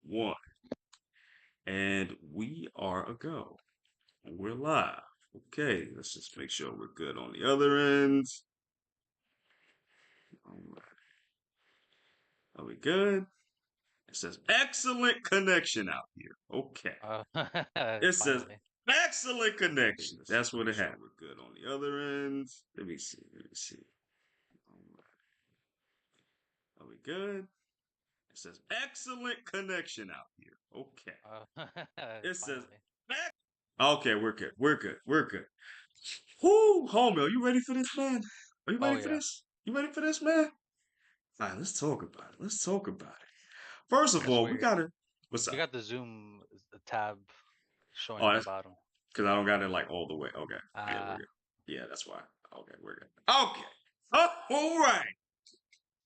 one. And we are a go. We're live. Okay, let's just make sure we're good on the other end. All right. Are we good? It says excellent connection out here. Okay. It says Finally. excellent connection. That's what it had. We're good on the other end. Let me see. All right. Are we good? It says excellent connection out here. Okay. It says Finally. okay, we're good. We're good. Whoo, homie, are you ready for this, man? Are you Oh ready for yeah. this? You ready for this, man? All right, let's talk about it. Let's talk about it. First of Guess all, we we gotta. What's we up? got the Zoom tab showing Oh, on the that's bottom. because I don't got it like all the way. Okay, yeah, we're Ah, good. Yeah, that's why. Okay, we're good. Okay, all right.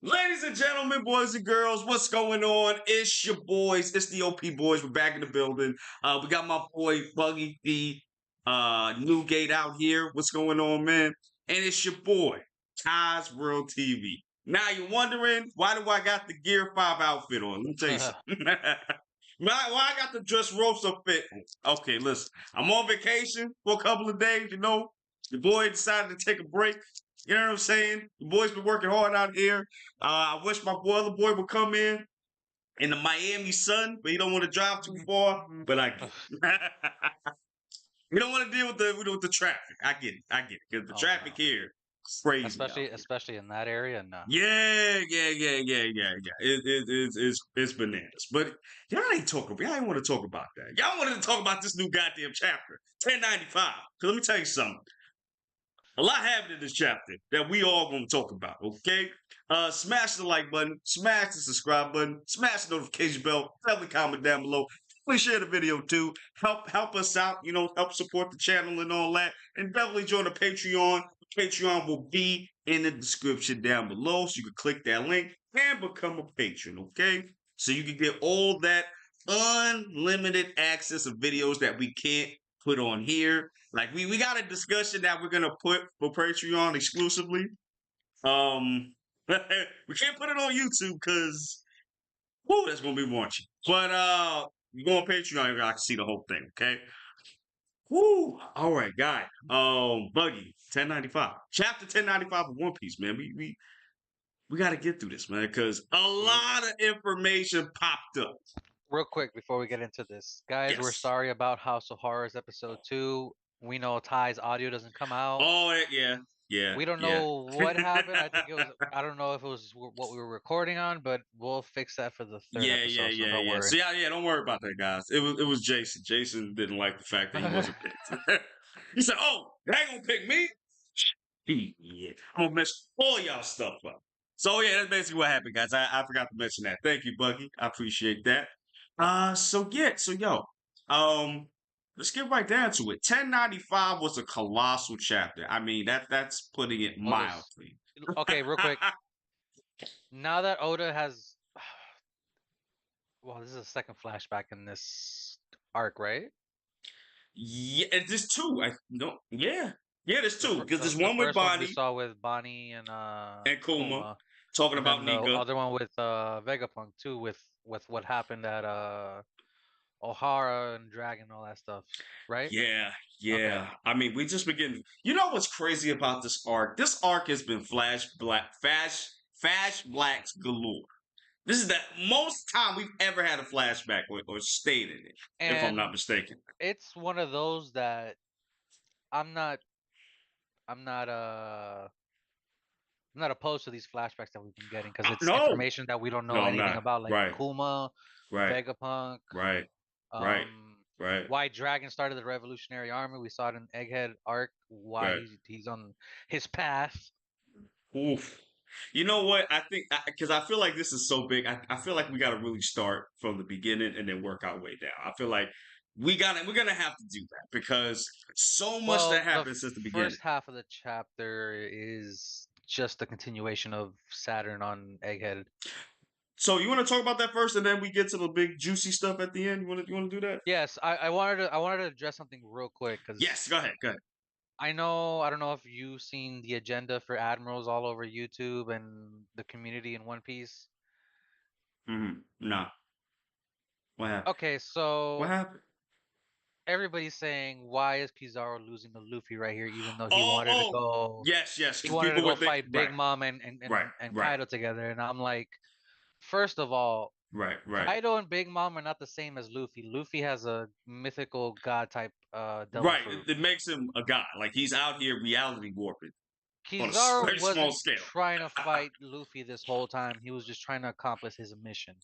Ladies and gentlemen, boys and girls, what's going on? It's your boys. It's the OP boys. We're back in the building. We got my boy Buggy the Newgate out here. What's going on, man? And it's your boy, Tais World TV. Now you're wondering, why do I got the Gear 5 outfit on? Let me tell you something. Why I got the dress roaster fit? Okay, listen. I'm on vacation for a couple of days, you know. The boy decided to take a break. You know what I'm saying? The boy's been working hard out here. I wish my other boy would come in the Miami sun, but he don't want to drive too far. But I get it. We don't want to deal with the traffic. I get it. I get it. Because the oh traffic no. here is crazy out here. Especially in that area, no. Yeah. It's bananas. But y'all ain't talking. Y'all ain't want to talk about that. Y'all wanted to talk about this new goddamn chapter, 1095. Because let me tell you something. A lot happened in this chapter that we all gonna talk about, okay? Smash the like button, smash the subscribe button, smash the notification bell, definitely comment down below. Please share the video too. Help us out, you know, help support the channel and all that. And definitely join the Patreon. The Patreon will be in the description down below. So you can click that link and become a patron, okay? So you can get all that unlimited access of videos that we can't put on here. Like we got a discussion that we're gonna put for Patreon exclusively. We can't put it on YouTube because whoo, that's gonna be raunchy. But you go on Patreon, you're gonna see the whole thing, okay? Whoo, all right, guy. Buggy, 1095. Chapter 1095 of One Piece, man. We gotta get through this, man, because a R- lot of information popped up. Real quick before we get into this, guys, we're Yes. sorry about House of Horrors episode 2. We know Ty's audio doesn't come out. Oh yeah, We don't yeah. know what happened. I think it was, I don't know if it was what we were recording on, but we'll fix that for the third episode, so don't worry. So yeah, don't worry about that, guys. It was Jason. Jason didn't like the fact that he wasn't picked. He said, "Oh, they ain't gonna pick me. Yeah, I'm gonna mess all y'all stuff up." So yeah, that's basically what happened, guys. I forgot to mention that. Thank you, Bucky. I appreciate that. So yo, um, let's get right down to it. 1095 was a colossal chapter. I mean, that's putting it Well, this, mildly. okay, real quick. Now that Oda has, well, this is a second flashback in this arc, right? Yeah, there's two. I no, yeah, there's The two fir- because the there's the one with first one we Bonnie saw with Bonnie and and Kuma Kuma, talking and about then the Nika. other one with Vegapunk too, with what happened at O'Hara and Dragon and all that stuff, right? Yeah, Okay. yeah. I mean, we just begin. You know what's crazy about this arc? This arc has been flash blacks galore. This is the most time we've ever had a flashback or stayed in it, if I'm not And mistaken. it's one of those that I'm not I'm not uh I'm not opposed to these flashbacks that we've been getting because it's No, information that we don't no, know I'm anything not. about, like Right, Kuma, right, Vegapunk, right, right, um, right, why Dragon started the Revolutionary Army. We saw it in Egghead arc. Why right. he's on his path. Oof. You know what? I think because I feel like this is so big. I feel like we got to really start from the beginning and then work our way down. I feel like we're gonna have to do that because so much Well, that the happened since the beginning. first half of the chapter is just a continuation of Saturn on Egghead. So you want to talk about that first, and then we get to the big juicy stuff at the end. You want to do that? Yes, I wanted to address something real quick Yes. because Go ahead. Go ahead. I don't know if you've seen the agenda for admirals all over YouTube and the community in One Piece. Nah. What happened? Okay, What so happened? everybody's saying why is Kizaru losing to Luffy right here, even though Oh, yes, yes. he Because wanted to people go would think, fight right, Big Mom and right, right, Kaido together, and I'm like, first of all, right, right, Kaido and Big Mom are not the same as Luffy. Luffy has a mythical god type devil right. fruit. It makes him a god. Like he's out here reality warping on a Kizaru very small wasn't scale. trying to fight Luffy this whole time. He was just trying to accomplish his mission.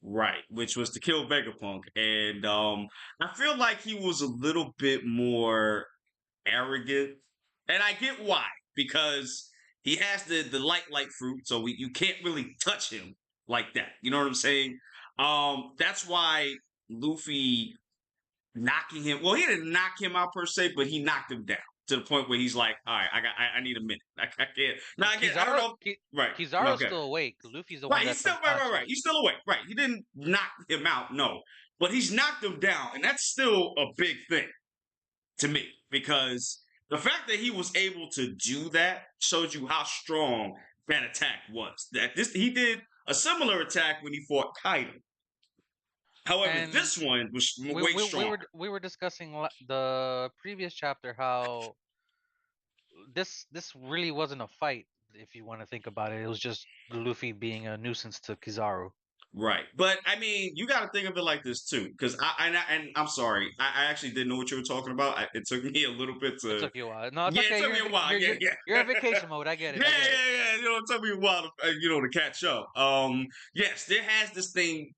Right, which was to kill Vegapunk, and I feel like he was a little bit more arrogant, and I get why because he has the light fruit, so you can't really touch him like that. You know what I'm saying? That's why Luffy knocking him. Well, he didn't knock him out per se, but he knocked him down to the point where he's like, "All right, I need a minute. I can't." No, I don't know. Right. No, Kizaru's okay. still awake. Luffy's the one Right. He's that's still right. unconscious. He's still awake. Right. He didn't knock him out. No, but he's knocked him down, and that's still a big thing to me because the fact that he was able to do that shows you how strong that attack was. That this he did a similar attack when he fought Kaido. However, And this one was way stronger. we were discussing the previous chapter how this really wasn't a fight if you want to think about it. It was just Luffy being a nuisance to Kizaru. Right, but I mean, you got to think of it like this too, because and I'm sorry, I actually didn't know what you were talking about. It took me a little bit It to, took you a while. No, it's yeah, it okay. took me a while. Yeah, yeah, You're in vacation mode. I get yeah, it. I get it. yeah, yeah. You know, it took me a while to, to catch up. Yes, there has this thing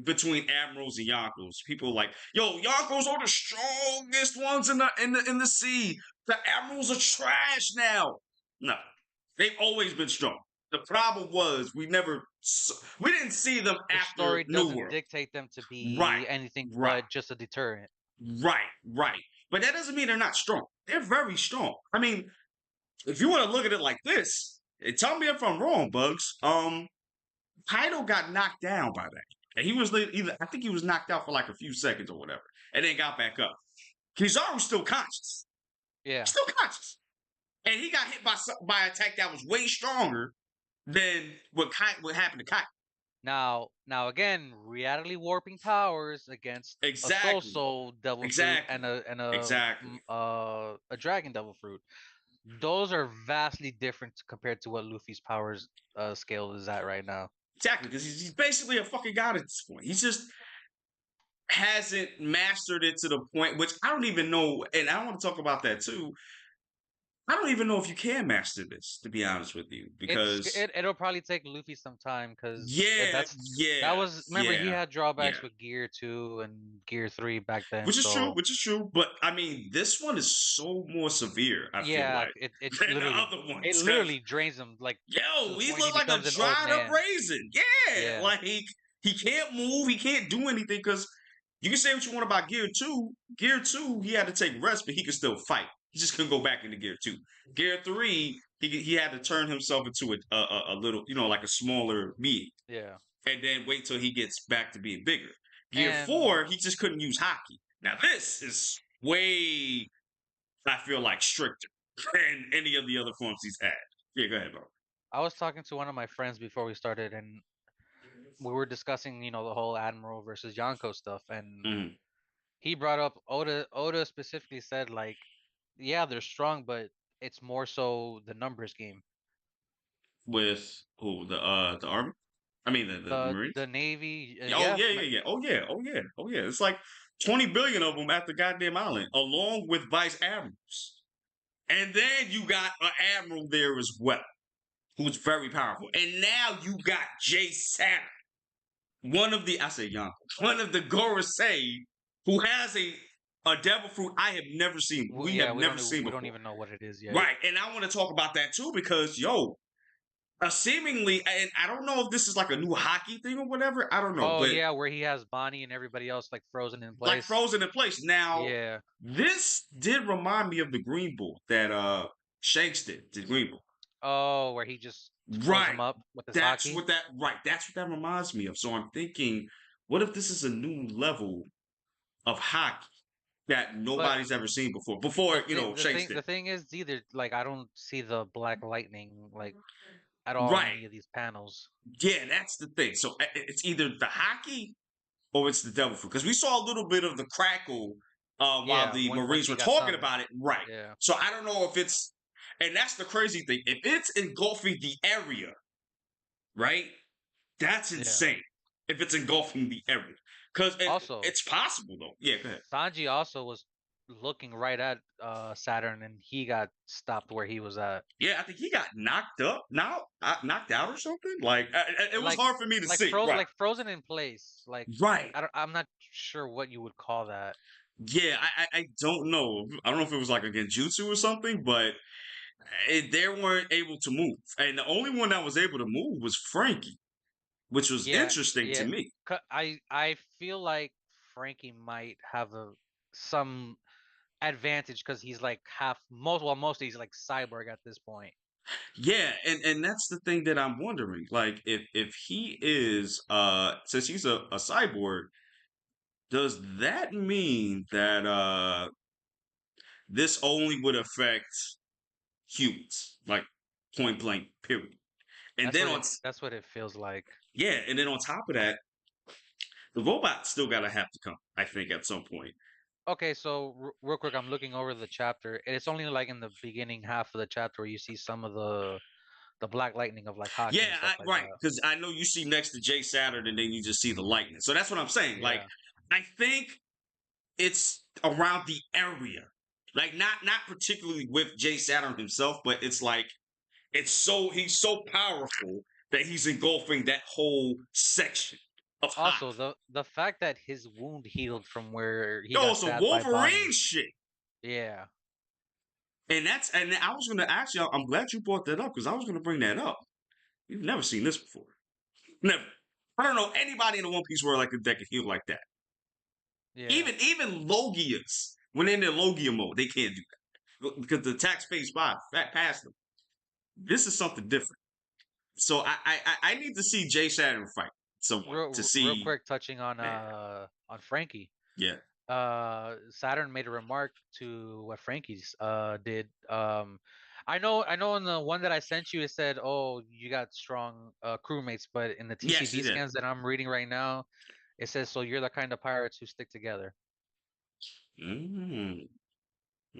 between admirals and yonkos. People like, yo, yonkos are the strongest ones in the sea. The admirals are trash now. No, they've always been strong. The problem was we didn't see them The after story New doesn't World. dictate them to Right, be anything right, but just a deterrent. right. But that doesn't mean they're not strong. They're very strong. I mean, if you want to look at it like this, tell me if I'm wrong, Bugs. Kaido got knocked down by that. And he was either I think he was knocked out for like a few seconds or whatever, and then got back up. Kizaru's still conscious, Yeah. still conscious, and he got hit by an attack that was way stronger than what happened to Kai. Now again, reality warping powers against a Exactly, soul devil fruit exactly, and exactly, a dragon devil fruit. Those are vastly different compared to what Luffy's powers scale is at right now. exactly. Because he's basically a fucking god at this point. He's just hasn't mastered it to the point, which I don't even know, and I want to talk about that too. I don't even know if you can master this, to be honest with you, because It'll probably take Luffy some time because yeah, that yeah, was remember he yeah, had yeah. drawbacks with Gear 2 and Gear 3 back then. Which is true, So which is true. But I mean, this one is so more severe, I feel yeah, like, than the other it ones. Because, literally drains him like to yo, the he point he looked like a becomes an old dried up man. raisin. Yeah. Yeah. Like he can't move, he can't do anything because you can say what you want about Gear 2. Gear 2, he had to take rest, but he could still fight. He just couldn't go back into Gear 2. Gear 3, he had to turn himself into a little, like a smaller being. Yeah. And then wait till he gets back to being bigger. Gear And 4, he just couldn't use haki. Now this is way, I feel like, stricter than any of the other forms he's had. Yeah, go ahead, bro. I was talking to one of my friends before we started and we were discussing, the whole Admiral versus Yonko stuff and Mm. he brought up Oda specifically said like yeah, they're strong but it's more so the numbers game. With who? The army? I mean the Marines? The Navy, Oh yeah, yeah, yeah. Oh yeah, oh yeah, oh yeah. It's like 20 billion of them at the goddamn island, along with vice admirals. And then you got an admiral there as well, who's very powerful. And now you got Jay Saturn, one of the I say young, one of the Gorosei, who has a devil fruit I have never seen. We yeah, have never seen we don't before. even know what it is yet. Right. And I want to talk about that too because seemingly, and I don't know if this is like a new hockey thing or whatever. I don't know, Oh but yeah, where he has Bonnie and everybody else like frozen in like place. frozen in place. Now, Yeah. this did remind me of the Green Bull that Shanks did, the Green Bull. Oh, where he just froze Right. him up with his That's haki. what that right. That's what that reminds me of. So I'm thinking, what if this is a new level of hockey that But nobody's ever seen before? Before Shanks did. the thing is either like I don't see the black lightning like at all in Right. any of these panels. Yeah, that's the thing. So it's either the hockey or it's the devil fruit. Because we saw a little bit of the crackle while Yeah, the once Marines he were got talking summoned. about it. Right. Yeah. So I don't know if it's, and that's the crazy thing. If it's engulfing the area, right? That's Yeah. insane. If it's engulfing the area. Because Also, it's possible, though. Yeah, go ahead. Sanji also was looking right at Saturn, and he got stopped where he was at. Yeah, I think he got knocked out or something. Like it was Like hard for me to see. Right, like frozen in place. Like right. I'm not sure what you would call that. Yeah, I don't know. I don't know if it was like a genjutsu or something, but they weren't able to move, and the only one that was able to move was Frankie, which was Yeah, interesting to yeah. me. I feel like Frankie might have a some advantage because he's like half mostly he's like cyborg at this point. Yeah, and that's the thing that I'm wondering. Like, if he is since he's a cyborg, does that mean that this only would affect humans, like point blank, period? And then That's what it feels like. yeah, and then on top of that, the robot still gotta have to come. I think at some point. Okay, so real quick, I'm looking over the chapter. And it's only like in the beginning half of the chapter where you see some of the black lightning of like Yeah, Haki and stuff like right. that. Because I know you see next to Jay Saturn, and then you just see the lightning. So that's what I'm saying. Like, Yeah. I think it's around the area, like not particularly with Jay Saturn himself, but it's like he's so powerful that he's engulfing that whole section of Also, Haki. the fact that his wound healed from where he Yo, got some stabbed by Wolverine Bonnie. shit. Yeah. And I was gonna ask you. I'm glad you brought that up because I was gonna bring that up. You've never seen this before. Never. I don't know anybody in the One Piece world like that can heal like that. Yeah. Even Logias, when in their Logia mode, they can't do that because the attack space past them. This is something different. So I need to see Jay Saturn fight someone to Real see. quick touching Man, on Frankie. yeah, Saturn made a remark to what Frankie's did. I know in the one that I sent you it said, "Oh, you got strong crewmates," but in the yes, TCB it did. scans that I'm reading right now, it says, "So you're the kind of pirates who stick together." Mm,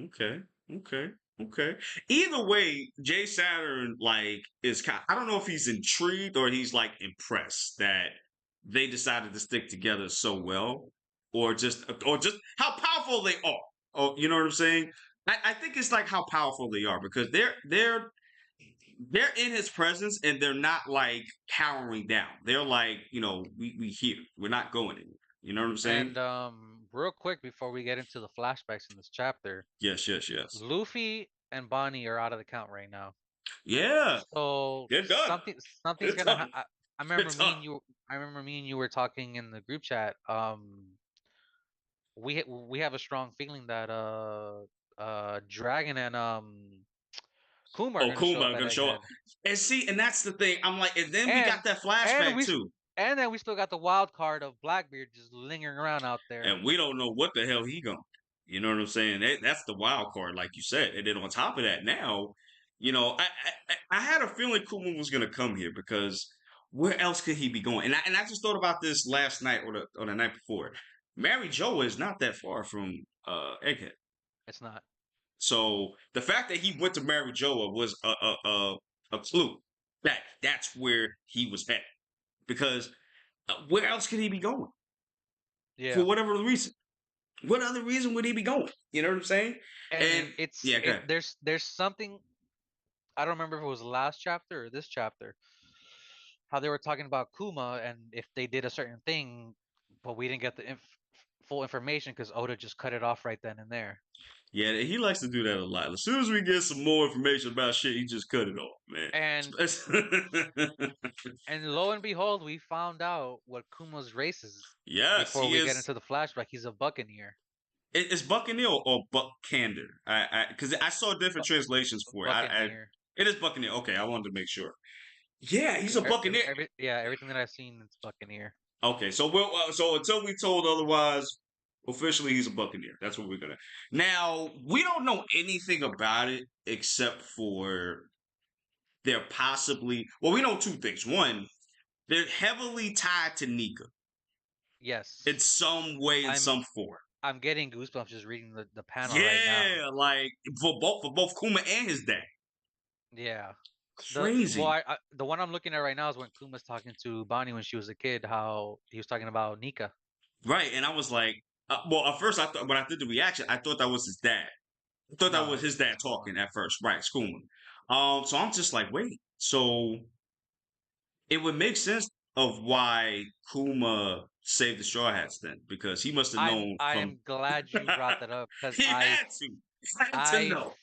okay, okay, okay. Either way, Jay Saturn like is kind. I don't know if he's intrigued or he's like impressed that they decided to stick together so well, or just how powerful they are. Oh, you know what I'm saying? I think it's like how powerful they are because they're in his presence and they're not like cowering down. They're like, we here. We're not going anywhere. You know what I'm saying? And real quick before we get into the flashbacks in this chapter, Yes, yes, yes. Luffy and Bonnie are out of the count right now. Yeah, So they're done. something's They're gonna done. I They're remember done. I remember me and you were talking in the group chat. We have a strong feeling that Dragon and Kuma are Oh, gonna show Kuma up at gonna show up. Egghead, And see, and that's the thing. I'm like, and then we and got that and flashback we too. and then we still got the wild card of Blackbeard just lingering around out there. And we don't know what the hell he going. You know what I'm saying? That's the wild card, like you said. And then on top of that, now, I had a feeling Kuma was gonna come here because where else could he be going? And I just thought about this last night or the night before. Mary Joa is not that far from Egghead. It's not. So the fact that he went to Mary Joa was a clue that that's where he was headed. Because where else could he be going for Yeah, whatever reason? What other reason would he be going? You know what I'm saying? and And yeah, okay. there's something I don't remember if it was the last chapter or this chapter how they were talking about Kuma and if they did a certain thing, but we didn't get the full information because Oda just cut it off right then and there. Yeah, he likes to do that a lot. As soon as we get some more information about shit, he just cut it off, man. And lo and behold, we found out what Kuma's race is Yes, before he we get is. into the flashback. He's a Buccaneer. It's Buccaneer or Buckander. Because I saw different translations for it. Buccaneer. It is Buccaneer. Okay, I wanted to make sure. Yeah, he's a Buccaneer. Everything that I've seen, it's Buccaneer. Okay, so so until we told otherwise, officially he's a Buccaneer. That's what we're gonna. Now we don't know anything about it except for they're possibly. Well, we know two things. One, they're heavily tied to Nika. Yes. in some way, in I'm some form. I'm getting goosebumps just reading the panel right now. Yeah, like for both Kuma and his dad. Yeah. Crazy. The one I'm looking at right now is when Kuma's talking to Bonnie when she was a kid, how he was talking about Nika. Right. And I was like, well, at first I thought when I did the reaction, I thought that was his dad. I thought that No, was his it's dad Kuma. talking at first. Right, Schoolman. So I'm just like, wait. So it would make sense of why Kuma saved the Straw Hats then, because he must have known I from am glad you brought that up because he had to. He had to I know.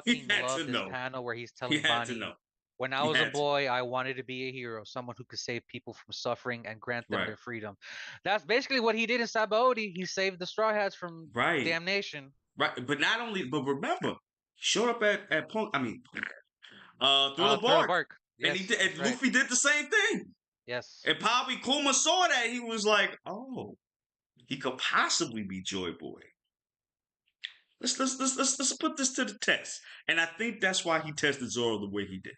He fucking had to love this know. panel where he's He telling had to know. Bonnie, when I He was a had to. boy, I wanted to be a hero, someone who could save people from suffering and grant them Right. their freedom. That's basically what he did in Sabaody. He saved the Straw Hats from Right. damnation. Right. But not only, but remember, he showed up at Punk. I mean, Thriller Thriller Bark, Bark. and he Yes, did. that's And right. Luffy did the same thing. Yes. And probably Kuma saw that. He was like, "Oh, he could possibly be Joy Boy. Let's put this to the test." And I think that's why he tested Zoro the way he did.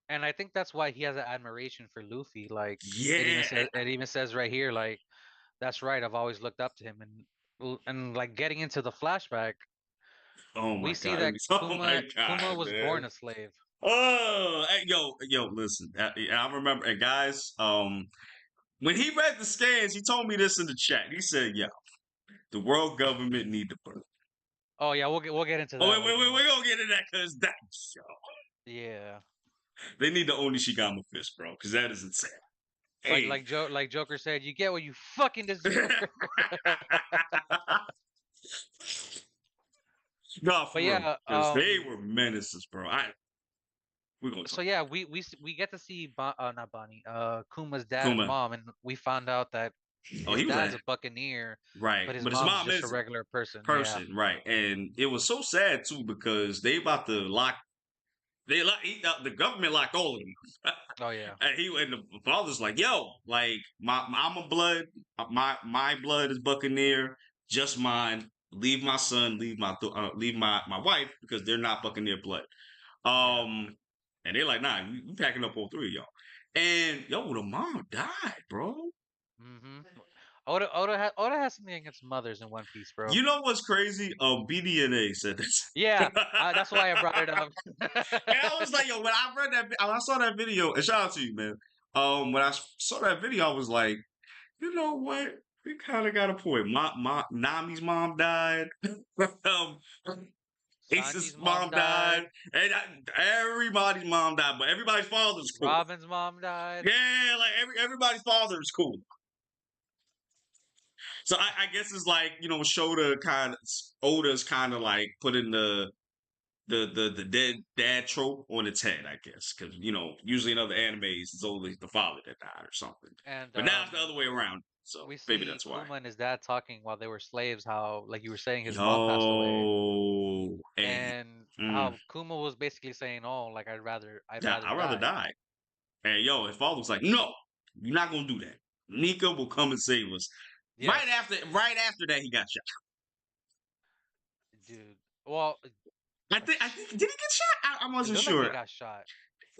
And I think that's why he has an admiration for Luffy. Like Yeah. it even says right here, like, that's right, I've always looked up to him. And like getting into the flashback, Oh we my see god. that Oh my Kuma god, was born man. a slave. Oh, hey, yo, listen. I remember, and guys, when he read the scans, he told me this in the chat. He said, "Yo, the world government need to put." Oh yeah, we'll get into Oh that wait, wait, later wait, on. we're gonna get into that because that yo, Yeah. they need the Onishigama fist, bro, because that is insane. Hey, Like Joker said, you get what you fucking deserve. no, But for real, yeah, because they were menaces, bro. We're gonna so talk yeah, we get to see not Bonnie, Kuma's dad and Kuma. mom, and we found out that Oh, his he was dad's a a buccaneer, right, but his but his mom's mom just a is regular person. Yeah. person, right? And it was so sad too because they about to lock. The government locked all of them. Oh yeah. And the father's like, "Yo, like I'm a blood, my blood is Buccaneer, just mine. Leave my son, leave my wife because they're not Buccaneer blood." Yeah. And they're like, "Nah, we packing up all three of y'all." And yo, the mom died, bro. Mhm. Oda has something against mothers in One Piece, bro. You know what's crazy? BDNA said this. Yeah, And that's why I brought it up. I was like, yo, when I read that, when I saw that video, and shout out to you, man. When I saw that video, I was like, you know what? We kind of got a point. My Nami's mom died. um, Ace's Sanji's mom mom died, died. and everybody's mom died, but everybody's father's cool. Robin's mom died. Yeah, like everybody's father is cool. So I guess it's like Oda's kind of like putting the dead dad trope on its head, I guess, because usually in other animes it's always the father that died or something, And but now it's the other way around. So we maybe see that's why. Kuma and his dad talking while they were slaves. How, like you were saying, his mom passed away, Yo, and and mm, how Kuma was basically saying, "Oh, like I'd yeah, rather I'd rather die." die. And yo, his father was like, "No, you're not gonna do that. Nika will come and save us." Yes, Right after that, he got shot. dude. Well, I think did he get shot? I it wasn't looked like he sure. got shot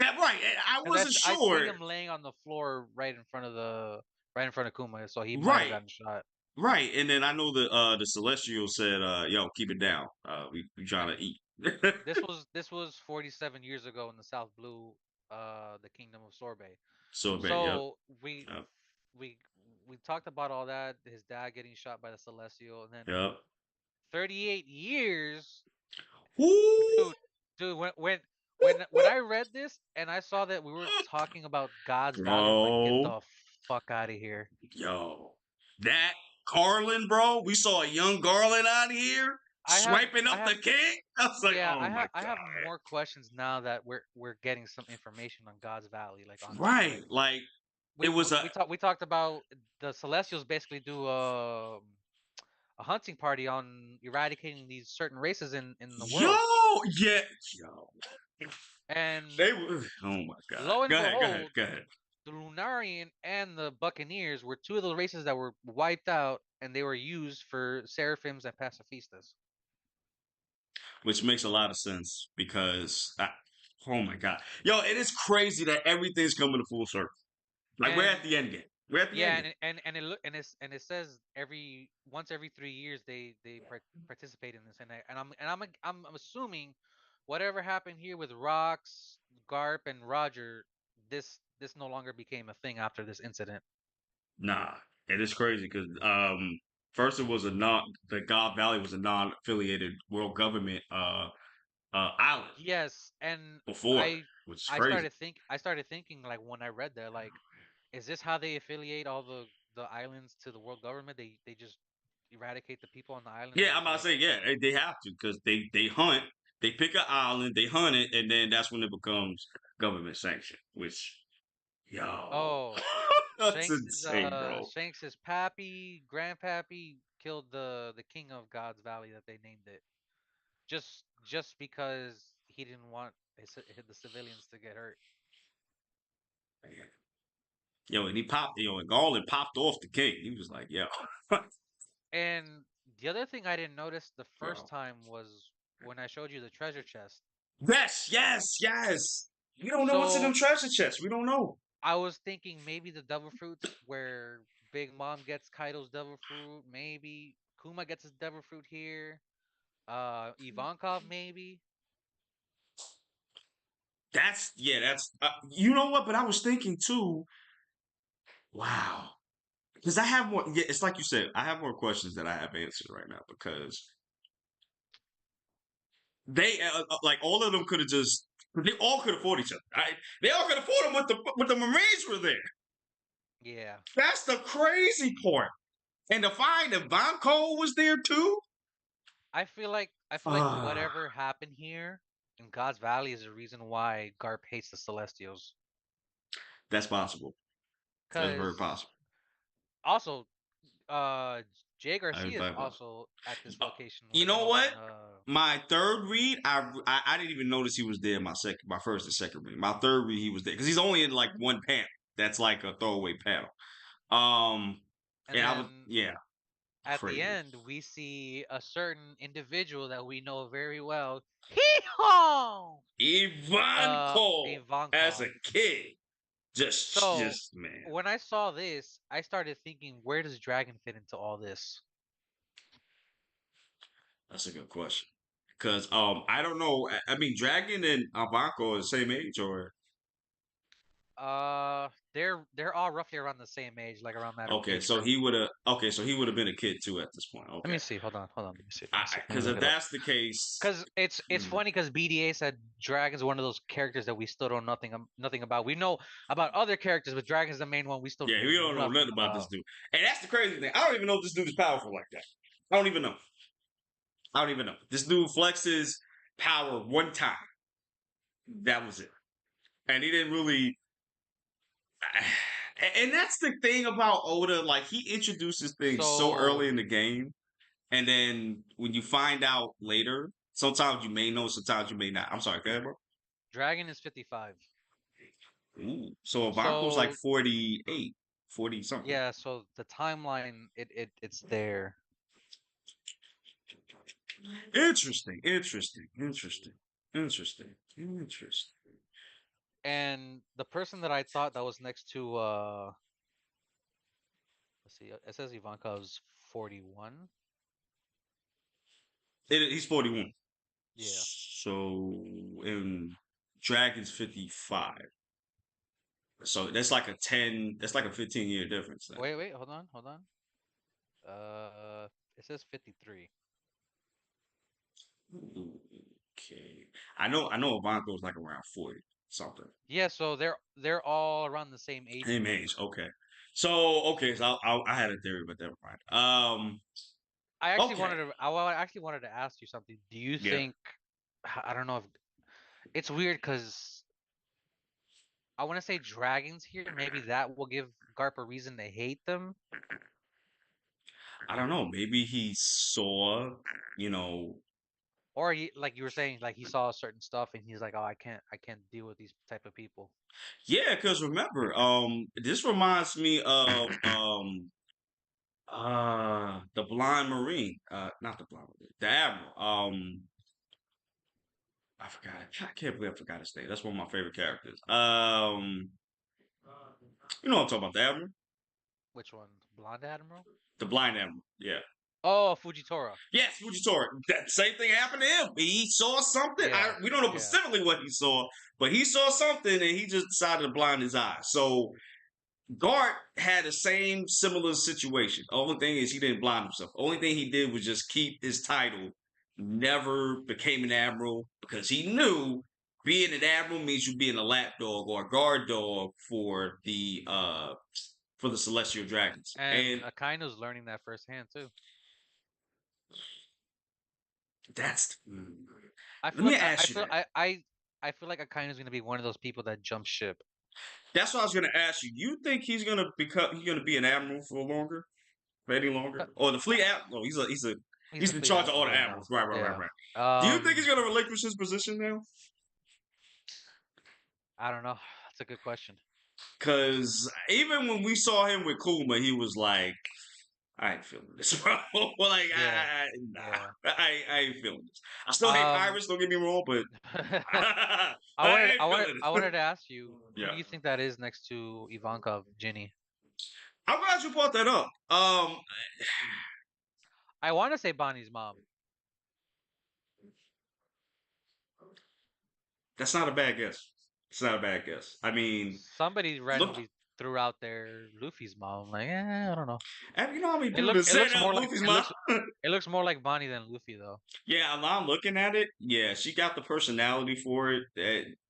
Yeah, right. I because wasn't I seen sure. him laying on the floor right in front of Kuma, so he might have Right. gotten shot. Right, and then I know the Celestial said, "Yo, keep it down. We Uh, trying to eat." this was 47 years ago in the South Blue, the Kingdom of Sorbet. Sorbet, yep, So yep, we we talked about all that, his dad getting shot by the Celestial, and then yep. 38 years, Woo, dude, dude. When I read this and I saw that we were talking about God's Valley, I'm like, get bro, the fuck out of here. yo, that Garland, bro. We saw a young Garland out here I have swiping I up the have king. I was like, yeah, "Oh my I have god!" more questions now that we're getting some information on God's Valley. Like, honestly, Right, like like it we was a we talked about the Celestials basically do a hunting party on eradicating these certain races in the yo, world. yeah, yo. And They were. Oh my god. lo Go and ahead, go ahead, behold, go ahead. the Lunarian and the Buccaneers were two of the races that were wiped out, and they were used for seraphims and pacifistas. Which makes a lot of sense because oh my god, yo, it is crazy that everything's coming to full circle. Like we're And at the end game. We're at the Yeah, ending. and it look and it says every 3 years they participate in this, and I'm assuming whatever happened here with Rocks, Garp, and Roger, this no longer became a thing after this incident. Nah, it is crazy because first it was a non the God Valley was a non-affiliated world government island Yes, and before, I which is I crazy. started thinking like when I read that, like, is this how they affiliate all the islands to the world government? They just eradicate the people on the island and Yeah, I'm just about to like, say yeah, they have to because they hunt, they pick an island, they hunt it, and then that's when it becomes government sanctioned. Which yo, oh, that's insane, bro. Shanks's pappy, grandpappy killed the king of God's Valley that they named it. Just because he didn't want the civilians to get hurt. Yo, and he popped, and Garland popped off the king. He was like, yo, And the other thing I didn't notice the first bro. time was when I showed you the treasure chest. Yes, yes, yes. We don't know what's in them So treasure chests. We don't know. I was thinking maybe the devil fruits where Big Mom gets Kaido's devil fruit, maybe Kuma gets his devil fruit here. Ivankov maybe. That's yeah. That's you know what? But I was thinking too. Wow, because I have more. Yeah, it's like you said. I have more questions than I have answers right now because they like all of them could have just. They all could have fought each other. Right? They all could have fought them with the Marines were there. Yeah. That's the crazy part. And to find that Von Cole was there too. I feel like Ah, whatever happened here in God's Valley is the reason why Garp hates the Celestials. that's possible. That's very Cause possible. also, uh, Jay That's Garcia is very possible. also at this Uh, location you where they're know what? holding. My third read, I didn't even notice he was there. My first and second read. My third read, he was there because he's only in like one panel. That's like a throwaway panel. Um, And and I was then yeah, at the crazy. end, we see a certain individual that we know very well. Hee haw! Ivankov as a Ivankov. kid, So just man, when I saw this, I started thinking, where does Dragon fit into all this? that's a good question. Because I don't know. I mean, Dragon and Ivankov are the same age, or They're all roughly around the same age, like around that okay, age so group. he would have okay, so he would have been a kid too at this point. Let Okay, me see. Hold on. Let me see. Let me see. Let me because look if it up. that's the case, Cause it's hmm, funny because BDA said Dragon's one of those characters that we still don't nothing about. We know about other characters, but Dragon's the main one we still yeah, know we don't know nothing nothing about this about. dude. And that's the crazy thing. I don't even know if this dude is powerful like that. I don't even know. I don't even know. This dude flexes power one time. That was it. And he didn't really. And that's the thing about Oda. Like, he introduces things so early So in the game. And then when you find out later, sometimes you may know, sometimes you may not. I'm sorry, go ahead, bro. Dragon is 55. Ooh. So Ivanko's like So 48, 40 something. yeah, so the timeline it's there. Interesting, interesting, interesting, interesting, interesting. And the person that I thought that was next to let's see, it says Ivankov's 41. He's 41. Yeah. So in Dragon's 55. So that's like a 10, that's like a 15-year difference then. Wait, hold on. Uh, it says 53. Okay. I know Ivanko's like around 40 something. Yeah, so they're all around the same age Same group. age. Okay. So I had a theory, but never mind. Okay. I actually wanted to ask you something. Do you Yeah. think I don't know if it's weird because I want to say dragons here. Maybe that will give Garp a reason to hate them, I don't know. Maybe he saw, you know, or like you were saying, like he saw certain stuff and he's like, oh, I can't deal with these type of people. yeah, because remember, this reminds me of the blind marine, not the blind marine, the admiral. I forgot. I can't believe I forgot his name. That's one of my favorite characters. You know what I'm talking about, the admiral. Which one? Blonde Admiral? The blind animal. Yeah. Oh, Fujitora. Yes, Fujitora. That same thing happened to him. He saw something. Yeah, We don't know yeah. specifically what he saw, but he saw something and he just decided to blind his eyes. So Gart had the same similar situation. The only thing is he didn't blind himself. The only thing he did was just keep his title. Never became an admiral because he knew being an admiral means you being a lapdog or a guard dog for the celestial dragons. And And Akaino's learning that firsthand too. that's I let feel me like ask you that. I feel like Akaino's gonna be one of those people that jump ship. That's what I was gonna ask you. You think he's gonna be an admiral for any longer? Or the fleet admiral? No, He's he's a in fleet charge of all admiral the right now. admirals. Right, right, right, Yeah. right. Do you think Um, he's gonna relinquish his position now? I don't know. That's a good question. Because even when we saw him with Kuma, he was like, I ain't feeling this, bro. Like, Yeah. Yeah. nah, I ain't feeling this. I still hate Um, Iris, don't get me wrong, but I I wanted ain't I wanted feeling I this. wanted to ask you, who Yeah. do you think that is next to Ivanka Ginny? I'm glad you brought that up. I want to say Bonnie's mom. That's not a bad guess. It's not a bad guess. I mean, Somebody look, randomly threw out there Luffy's mom. I'm like, I don't know. you know how many It people looks that it say looks that more like Luffy's mom? it looks more like Bonnie than Luffy though. Yeah, I'm looking at it. Yeah, she got the personality for it.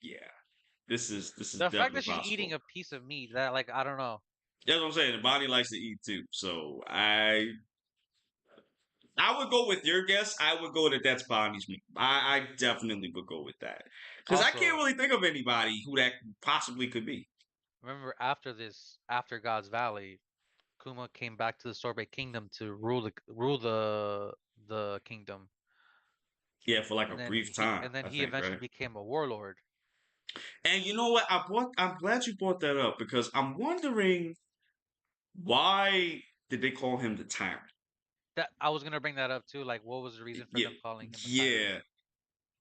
Yeah, this is The fact definitely that she's possible. eating a piece of meat, that like I don't know. That's what I'm saying. The body likes to eat too. So I would go with your guess. I would go that that's Bonnie's meat. I definitely would go with that because I can't Also, really think of anybody who that possibly could be. remember after God's Valley, Kuma came back to the Sorbet Kingdom to rule the kingdom, Yeah, for like a brief time, and then I he think, eventually right? became a warlord. And you know what? I'm glad you brought that up because I'm wondering why did they call him the tyrant? That I was gonna bring that up too. Like, what was the reason for Yeah, them calling him a tyrant? yeah.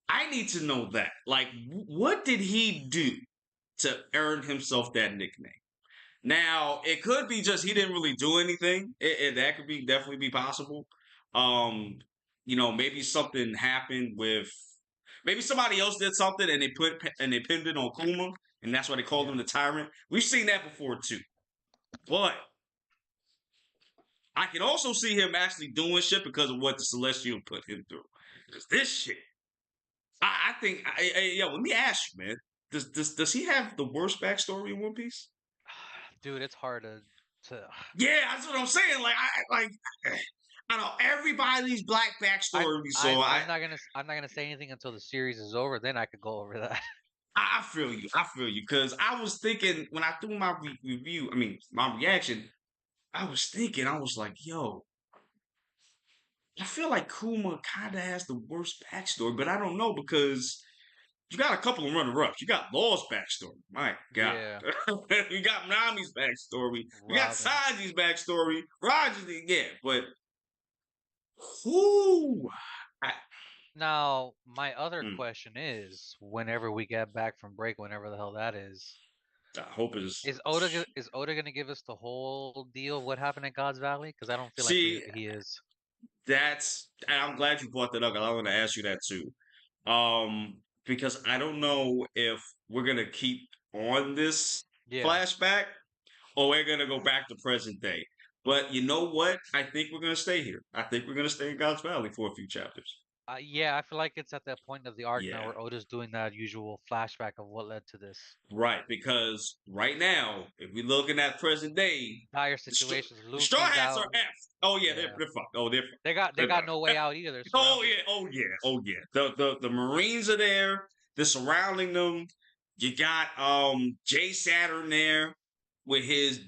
I need to know that. Like, what did he do to earn himself that nickname? Now, it could be just he didn't really do anything. That could be definitely be possible. Um, maybe something happened with maybe somebody else did something and they pinned it on Kuma, and that's why they called Yeah. him the tyrant. We've seen that before too. But I can also see him actually doing shit because of what the Celestial put him through. Because this shit, I think, yeah. Let me ask you, man. Does he have the worst backstory in One Piece? Dude, it's hard to Yeah, that's what I'm saying. Like, I know everybody's black backstory we saw. I'm not gonna say anything until the series is over. Then I could go over that. I feel you. I feel you because I was thinking when I threw my review. I mean, my reaction. I was thinking. I was like, yo, I feel like Kuma kind of has the worst backstory, but I don't know because you got a couple of runner-ups. You got Law's backstory. My God. Yeah, You got Nami's backstory. You got Robin. Sanji's backstory. Roger's, yeah, but who? I, Now, my other mm, question is, whenever we get back from break, whenever the hell that I hope is. Is Oda gonna give us the whole deal of what happened at God's Valley? Because I don't feel like See, he is. and I'm glad you brought that up. 'Cause I want to ask you that too. Because I don't know if we're gonna keep on this Yeah, flashback or we're gonna go back to present day. But you know what? I think we're gonna stay here. I think we're gonna stay in God's Valley for a few chapters. yeah. I feel like it's at that point of the arc now Yeah, where Oda's doing that usual flashback of what led to this right. Because right now, if we're looking at present day, dire the, str- situations. the Straw Luffy's Hats are out. F. Oh yeah, Yeah, they're fucked. Oh, they're fucked. they got no way out either. They're Oh surrounded. yeah, oh yeah, oh yeah. The Marines are there. They're surrounding them. You got Jay Saturn there with his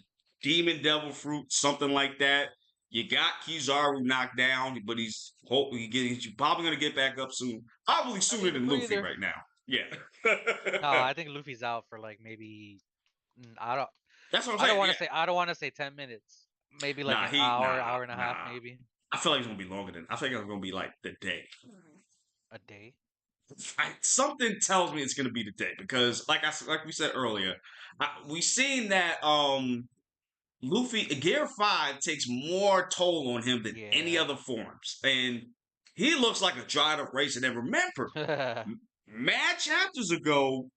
demon devil fruit, something like that. You got Kizaru knocked down, but he's probably gonna get back up soon. Probably I sooner need a than Luffy breather. right now. Yeah. No, I think Luffy's out for like maybe I don't That's what I'm saying. Yeah. I don't want to say 10 minutes. Maybe like Nah, an hour and a half, nah. maybe I feel like it's gonna be longer than I think it's gonna be like the day. a day. Something tells me it's going to be today because, like we said earlier, we seen that Luffy Gear 5 takes more toll on him than any Yeah. other forms. And he looks like a dried up raisin. And remember, mad chapters ago,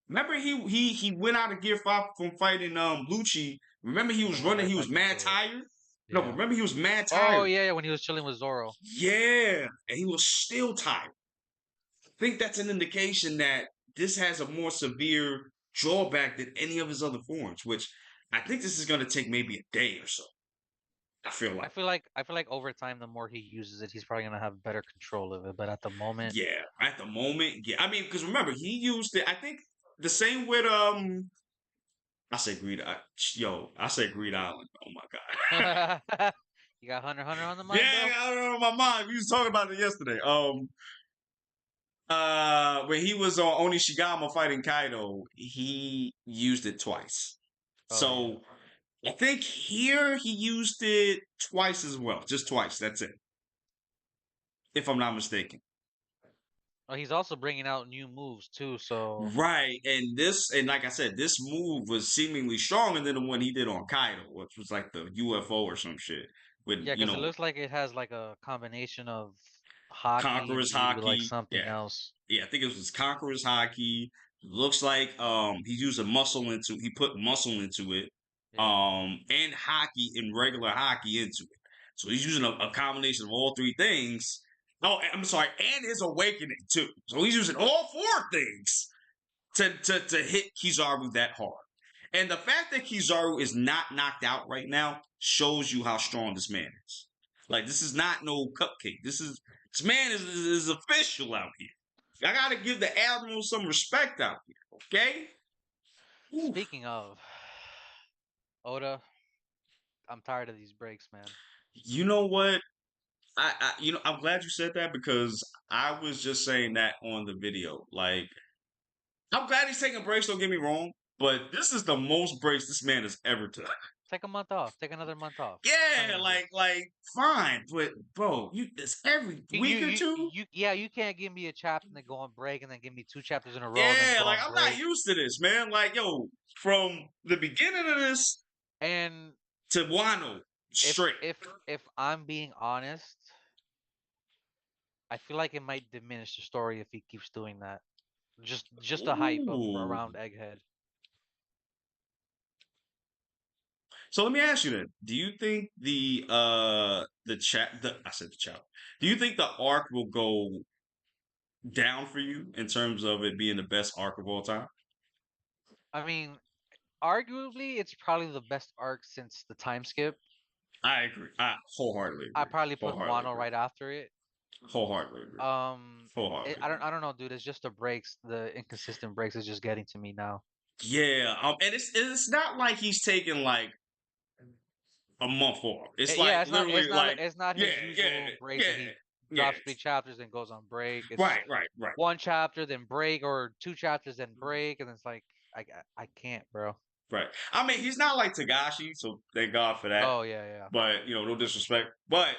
remember he went out of Gear 5 from fighting Lucci. Remember he was And went running, right he was back mad into it. tired? No, Yeah. remember he was mad Oh tired. yeah, when he was chilling with Zoro. Yeah, and he was still tired. I think that's an indication that this has a more severe drawback than any of his other forms, which I think this is going to take maybe a day or so. I feel like. I feel like over time, the more he uses it, he's probably gonna have better control of it. But at the moment, Yeah, at the moment, yeah. I mean, because remember, he used it. I think the same with I say Greed. I say Greed Island. Oh my god. you got Hunter on the mind, Yeah, bro. I don't know my mind. We was talking about it yesterday. When he was on Onishigama fighting Kaido, he used it twice. Oh yeah. So I think here he used it twice as well, just twice. That's it, if I'm not mistaken. Oh, he's also bringing out new moves too. So Right, and like I said, this move was seemingly stronger than the one he did on Kaido, which was like the UFO or some shit with yeah, because it looks like it has like a combination of hockey and Conquerors maybe like haki. something Yeah, else. yeah, I think it was Conquerors haki. Looks like he used a muscle into he put muscle into it, Yeah. and hockey and regular hockey into it. So he's using a combination of all three things. Oh, I'm sorry, and his awakening too. So he's using all four things to hit Kizaru that hard. And the fact that Kizaru is not knocked out right now shows you how strong this man is. Like this is not no cupcake. This man is official out here. I gotta give the admiral some respect out here. Okay. Oof. Speaking of Oda, I'm tired of these breaks, man. You know what? I'm glad you said that because I was just saying that on the video. Like I'm glad he's taking breaks. Don't get me wrong, but this is the most breaks this man has ever taken. Take a month off. Take another month off. Fine Yeah, with me. like fine, but bro, it's every week or two. Yeah, you can't give me a chapter and then go on break and then give me two chapters in a row and then Yeah, go like on I'm not break. used to this, man. Like, yo, from the beginning of this And to Wano, if straight. if if I'm being honest, I feel like it might diminish the story if he keeps doing that. Just the hype of Ooh. around Egghead. So let me ask you then: do you think the chat? I said the chat. Do you think the arc will go down for you in terms of it being the best arc of all time? I mean, arguably, it's probably the best arc since the time skip. I agree. I wholeheartedly I agree. probably put Wholeheartedly Wano agree. right after it. Wholeheartedly agree. Wholeheartedly agree. I don't know, dude. It's just the breaks, the inconsistent breaks is just getting to me now. Yeah, and it's not like he's taking like a month off. It's Yeah, like literally like it's not yeah, his yeah, usual break yeah, that he yeah. drops 3 chapters and goes on break. It's Right. one chapter then break or 2 chapters then break, and it's like I can't, bro. Right. I mean, he's not like Tagashi, so thank God for that. Oh yeah. But no disrespect. But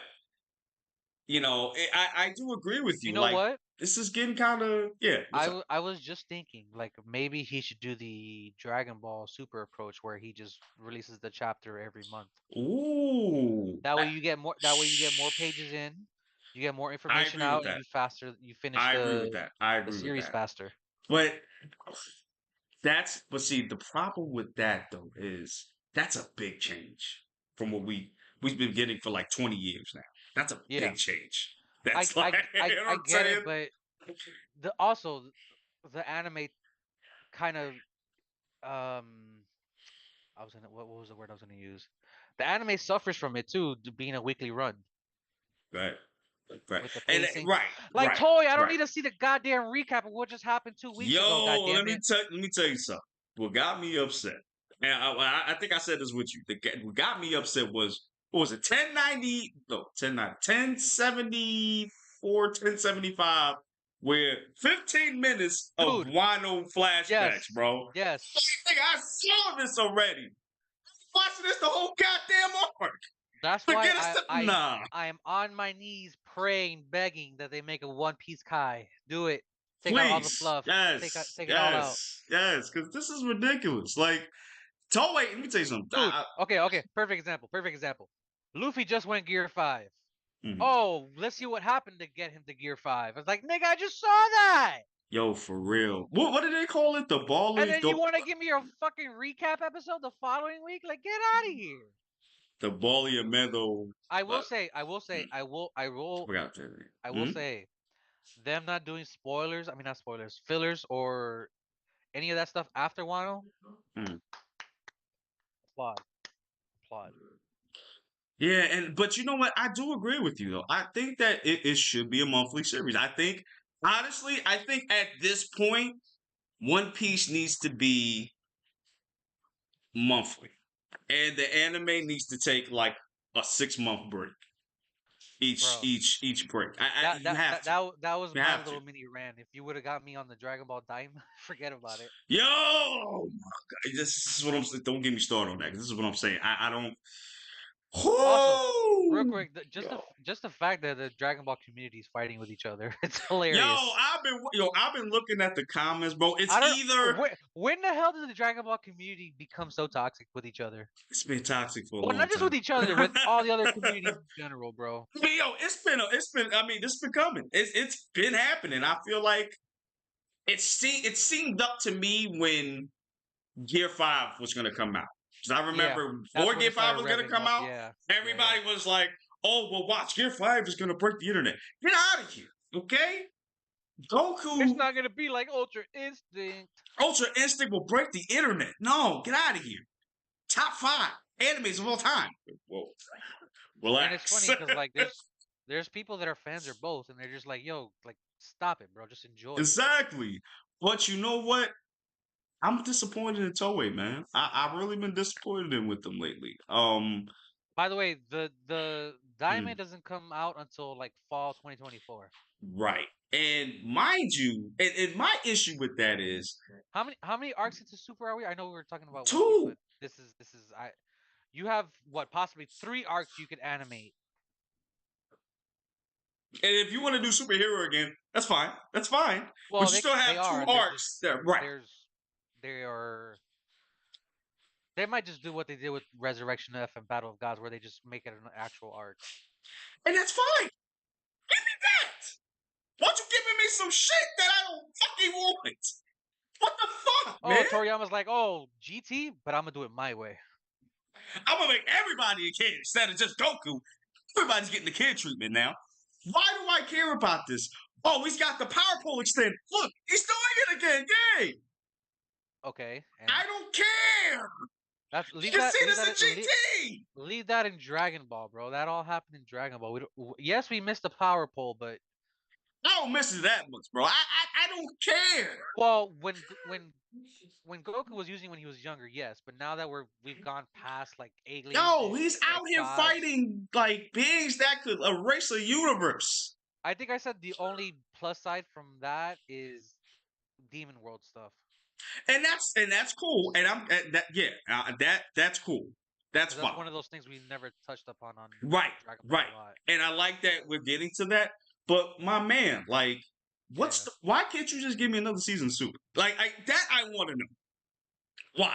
I do agree with You you. know Like what? this is getting kind of yeah. What's up? I was just thinking like maybe he should do the Dragon Ball Super approach where he just releases the chapter every month. Ooh, That way you get more. That way you get more pages in, you get more I information agree with out, and that. you finish I agree with that. I the agree with series that. faster. But but see, the problem with that though is that's a big change from what we've been getting for like 20 years now. That's a Yeah, big change. That's like you know what I I'm get saying? it, but the also the anime kind of um I was gonna what was the word I was gonna use? The anime suffers from it too, being a weekly run Right. Right. with the And pacing. right, Like right, Toy, I don't right. need to see the goddamn recap of what just happened 2 weeks ago. God Yo, damn it, let me tell you something. What got me upset, and I think I said this with you. What got me upset was what was it? 1090? No, 1074, 1075. Where 15 minutes of dude. Wano flashbacks, Yes, bro. yes. I think I saw this already. Watching this the whole goddamn arc. That's To why get us to nah. I am on my knees praying, begging that they make a One Piece Kai. Do it. Take out all the Please. fluff. Yes. Take it all out. Yes. Yes. Because this is ridiculous. Like, Toei, let me tell you something. Dude, okay, perfect example. Perfect example. Luffy just went Gear 5. Mhm. Oh, let's see what happened to get him to Gear 5. I was like, nigga, I just saw that. Yo, for real. What did they call it? The And Bally then you want to give me a fucking recap episode the following week? Like, get out of here. the Bally Meadow. I will say, I will say, Forgot that. I will Mm-hmm. say, them not doing spoilers. I mean, not spoilers, fillers or any of that stuff after Wano. Mm. Applaud, applaud. Yeah, but you know what? I do agree with you though. I think that it should be a monthly series. I think honestly, I think at this point, One Piece needs to be monthly. And the anime needs to take like a 6 month break. Bro, Each break. that You that have that to. that, that was You my have to. little mini rant. If you would have got me on the Dragon Ball Daima, forget about it. Yo, oh my God. This is what I'm saying. Don't get me started on that. 'Cause this is what I'm saying. I don't. Also, real Whoo! quick, Yo, just the fact that the Dragon Ball community is fighting with each other, it's yo, hilarious. I've been looking at the comments, bro. It's I don't either when the hell did the Dragon Ball community become so toxic with each other? it's been toxic for a Well, long not just with time. each other, with all the other communities in general, bro. But yo, it's been. I mean, this has been coming. It's been happening. I feel like it seemed up to me when Gear 5 was going to come out. Because I Yeah, remember that's before when Gear it 5 started was going to revving come up. out, Yeah, yeah. everybody was like, oh, well, watch, Gear 5 is going to break the internet. Get out of here, okay? It's Goku, not gonna be like Ultra Instinct. Ultra Instinct will break the internet. No, get out of here. Top 5 animes of all time. Whoa, And it's relax. funny because like there's people that are fans of both, and they're just like, yo, like stop it, bro, just enjoy it. Exactly. But you know what? I'm disappointed in Toei, man. I've really been disappointed in with them lately. By the way, the mm, Diamond doesn't come out until like fall 2024. right. And mind you, and my issue with that is How many arcs into Super are we? I know we were talking about One Piece, but two. this is I. You have what possibly 3 arcs you could animate. And if you want to do superhero again, that's fine. That's fine. But Well, you still they have two are. They're just arcs there. Right. there's they are they might just do what they did with Resurrection F and Battle of Gods, where they just make it an actual arc. And that's fine. Give me that. Why don't you giving me some shit that I don't fucking want? What the fuck, Oh, man? Toriyama's like, oh, GT, but I'm gonna do it my way. I'm gonna make everybody a kid instead of just Goku. Everybody's getting the kid treatment now. Why do I care about this? Oh, he's got the power pole extend. Look, he's doing it again. Yay! Okay, and I don't care. that's You can see leave this that in GT. leave that in Dragon Ball, bro. That all happened in Dragon Ball. Yes, we missed the power pole, but I don't miss it that much, bro. I don't care. well, when Goku was using when he was younger, yes, but now that we've gone past like aliens Yo, and he's like out here gods, fighting like beings that could erase a universe. I think I said the only plus side from that is Demon World stuff. And that's cool. And I'm that yeah, that's cool. That's Because that's fine. one of those things we never touched upon on Right, Dragon Ball right. a lot. And I like that we're getting to that. But my man, like, Yeah, why can't you just give me another season soon? Like I want to know why.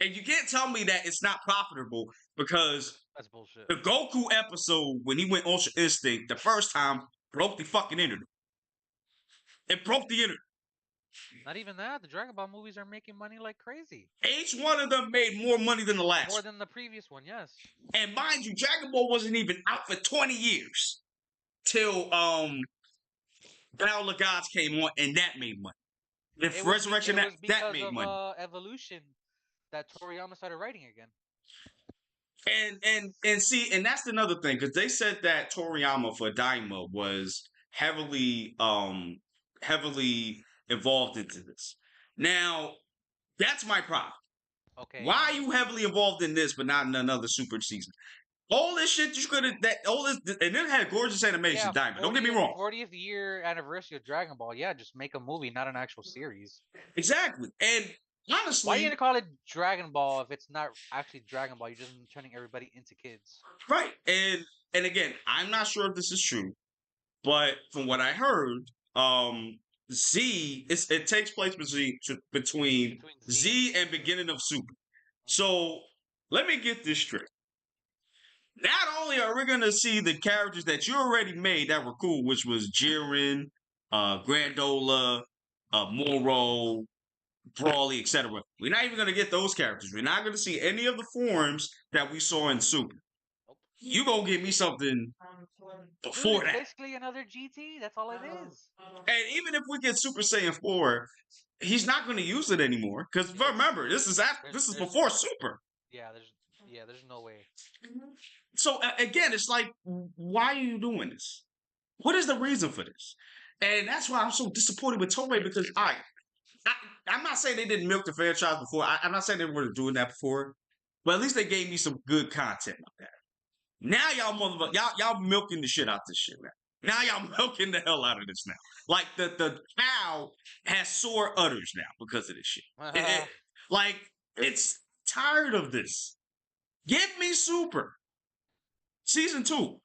And you can't tell me that it's not profitable because that's bullshit. the Goku episode when he went Ultra Instinct the first time broke the fucking internet. It broke the internet. Not even that. The Dragon Ball movies are making money like crazy. Each one of them made more money than the More last. than the previous one, yes. And mind you, Dragon Ball wasn't even out for 20 years till Battle of Gods came on, and that made money. If Resurrection It was that because made of money. Evolution that Toriyama started writing again. And see, and that's another thing, because they said that Toriyama for Daima was heavily involved into this. Now, that's my problem. Okay, Why are and you heavily involved in this but not in another super season? All this shit you could have that all this and it had gorgeous animation, yeah, Diamond. Don't get me 40th wrong. 40th year anniversary of Dragon Ball. Yeah, just make a movie, not an actual series. Exactly. And Why are you honestly, gonna call it Dragon Ball if it's not actually Dragon Ball? You're just turning everybody into kids. right. And again, I'm not sure if this is true, but from what I heard, Z it takes place between Between Z and Z and Super. beginning of Super. So let me get this straight. Not only are we gonna see the characters that you already made that were cool, which was Jiren, Grandola, Moro, Brawly, etc. We're not even gonna get those characters. We're not gonna see any of the forms that we saw in Super. Nope. You gonna give me something Dude, before it's that. basically another GT. That's all it is. And even if we get Super Saiyan 4, he's not going to use it anymore. Because remember, this is after, There's this is there's before Super. yeah, there's no way. So again, it's like, why are you doing this? What is the reason for this? And that's why I'm so disappointed with Toei because I'm not saying they didn't milk the franchise before. I'm not saying they were doing that before, but at least they gave me some good content like that. Now y'all milking the shit out this shit now. Now y'all milking the hell out of this now. Like the cow has sore udders now because of this shit. Like it's tired of this. Give me Super season 2.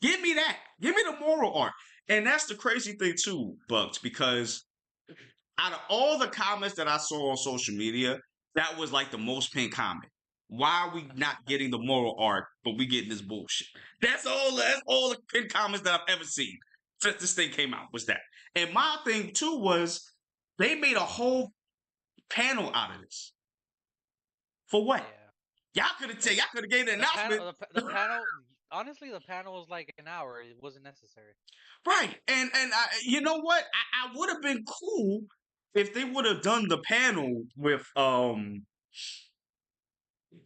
Give me that. Give me the moral arc. And that's the crazy thing too, Bucks, because out of all the comments that I saw on social media, that was like the most pinned comment. Why are we not getting the moral arc, but we getting this bullshit? That's all the pinned comments that I've ever seen since this thing came out was that. And my thing too was they made a whole panel out of this. For what? Yeah. Y'all could have gave the announcement. The panel. Honestly, the panel was like an hour. It wasn't necessary. Right. And you know what? I would have been cool if they would have done the panel with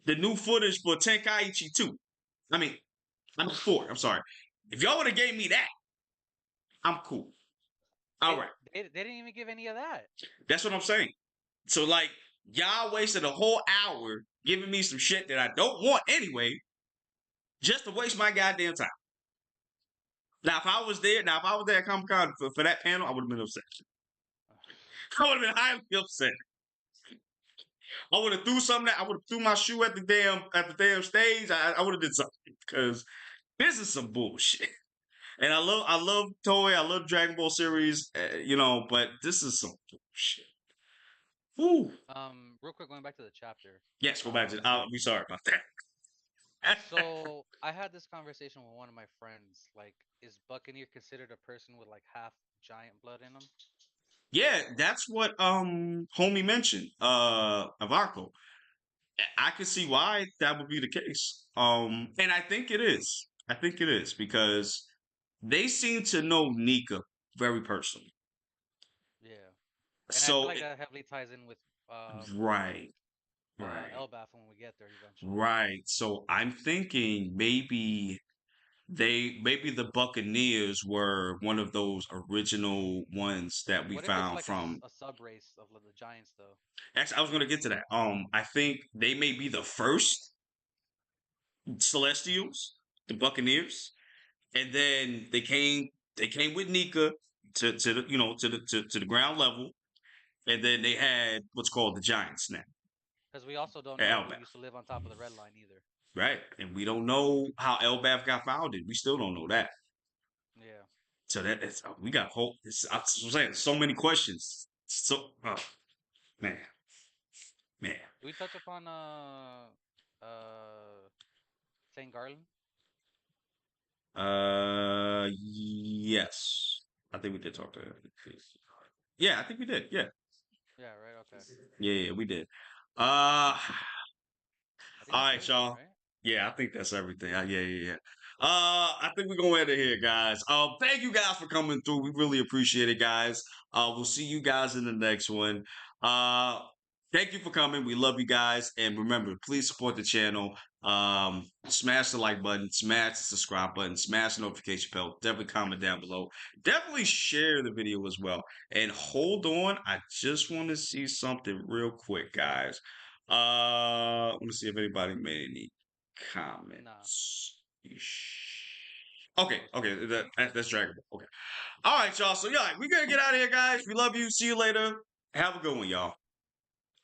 the new footage for Tenkaichi 2. I mean, I'm 4. I'm sorry. If y'all would have gave me that, I'm cool. All right. They didn't even give any of that. That's what I'm saying. So like y'all wasted a whole hour giving me some shit that I don't want anyway, just to waste my goddamn time. Now if I was there at Comic Con for that panel, I would have been upset. I would have been highly upset. I would have threw something. I would have threw my shoe at the damn stage. I would have did something because this is some bullshit. And I love Toei. I love Dragon Ball series. But this is some bullshit. Woo. Real quick, going back to the chapter. Yes, go back to. I'll be sorry about that. So I had this conversation with one of my friends. Like, is Buccaneer considered a person with like half giant blood in him? Yeah, that's what homie mentioned. Avarco. I can see why that would be the case. And I think it is. I think it is because they seem to know Nika very personally. Yeah, and I feel So like that heavily ties in with right, right, Elbaf when we get there eventually. right. So I'm thinking maybe the Buccaneers were one of those original ones that we What if it's found like from. a sub race of the giants though? Actually, I was gonna get to that. I think they may be the first Celestials, the Buccaneers, and then they came with Nika to the to the ground level, and then they had what's called the Giants now Because we also don't at know who Elbaf, used to live on top of the red line either. right? And we don't know how Elbaf got founded. We still don't know that. Yeah. So that is we got hope. I'm saying so many questions. So man, man. Do we touch upon Saint Garland? Yes, I think we did talk to her. Yeah, I think we did. Yeah, Yeah. Right. Okay. yeah, we did. Uh, I think all that's right, everything, y'all. right? Yeah, I think that's everything. Yeah. I think we're gonna end it here, guys. Thank you guys for coming through. We really appreciate it, guys. We'll see you guys in the next one. Uh, thank you for coming. We love you guys, and remember, please support the channel. Smash the like button, smash the subscribe button, smash the notification bell. Definitely comment down below. Definitely share the video as well. And hold on, I just want to see something real quick, guys. Let me see if anybody made any Nah. comments. No Okay, super okay, chats. that's Dragon Ball. Okay. All right, y'all. So, yeah, we're going to get out of here, guys. We love you. See you later. Have a good one, y'all.